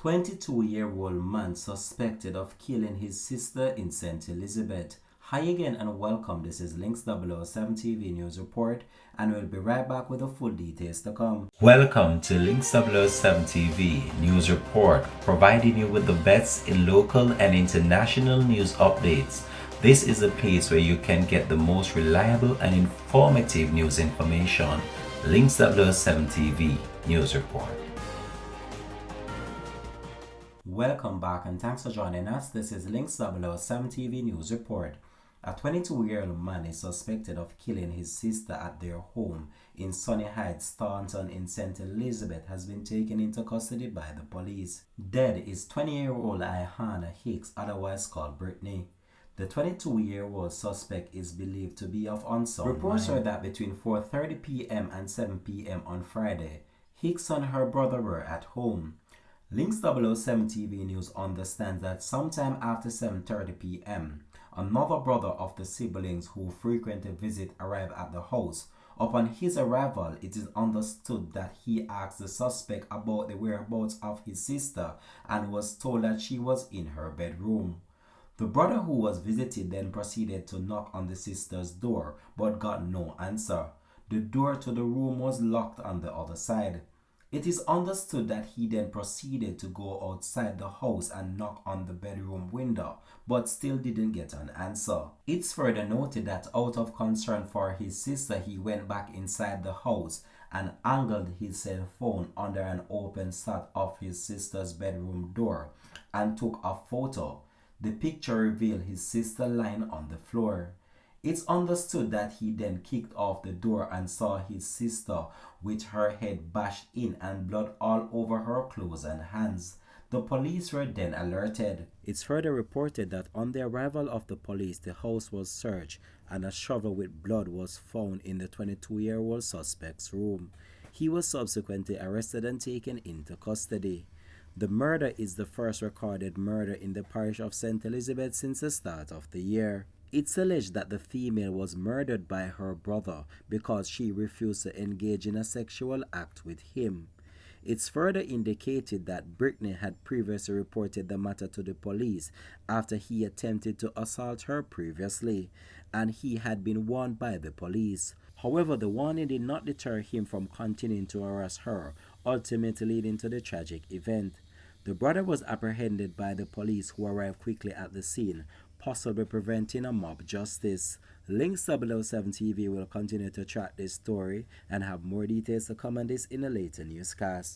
22-year-old man suspected of killing his sister in St. Elizabeth. Hi again and welcome. This is Links 007 TV News Report, and we'll be right back with the full details to come. Welcome to Links 007 TV News Report, providing you with the best in local and international news updates. This is a place where you can get the most reliable and informative news information. Links 007 TV News Report. Welcome back and thanks for joining us. This is Links 007 TV News Report. A 22-year-old man is suspected of killing his sister at their home in Sunny Heights, Staunton in St. Elizabeth has been taken into custody by the police. Dead is 20-year-old Ihana Hicks, otherwise called Brittany. The 22-year-old suspect is believed to be of unsound mind. Reports are that between 4:30 p.m. and 7 p.m. on Friday, Hicks and her brother were at home. Links 007 TV News understands that sometime after 7:30 p.m., another brother of the siblings who frequently visit arrived at the house. Upon his arrival, it is understood that he asked the suspect about the whereabouts of his sister and was told that she was in her bedroom. The brother who was visited then proceeded to knock on the sister's door but got no answer. The door to the room was locked on the other side. It is understood that he then proceeded to go outside the house and knock on the bedroom window, but still didn't get an answer. It's further noted that out of concern for his sister, he went back inside the house and angled his cell phone under an open slat of his sister's bedroom door and took a photo. The picture revealed his sister lying on the floor. It's understood that he then kicked off the door and saw his sister with her head bashed in and blood all over her clothes and hands. The police were then alerted. It's further reported that on the arrival of the police, the house was searched and a shovel with blood was found in the 22-year-old suspect's room. He was subsequently arrested and taken into custody. The murder is the first recorded murder in the parish of St. Elizabeth since the start of the year. It's alleged that the female was murdered by her brother because she refused to engage in a sexual act with him. It's further indicated that Brittany had previously reported the matter to the police after he attempted to assault her previously, and he had been warned by the police. However, the warning did not deter him from continuing to harass her, ultimately leading to the tragic event. The brother was apprehended by the police, who arrived quickly at the scene, possibly preventing a mob justice. Links 007 TV will continue to track this story and have more details to come on this in a later newscast.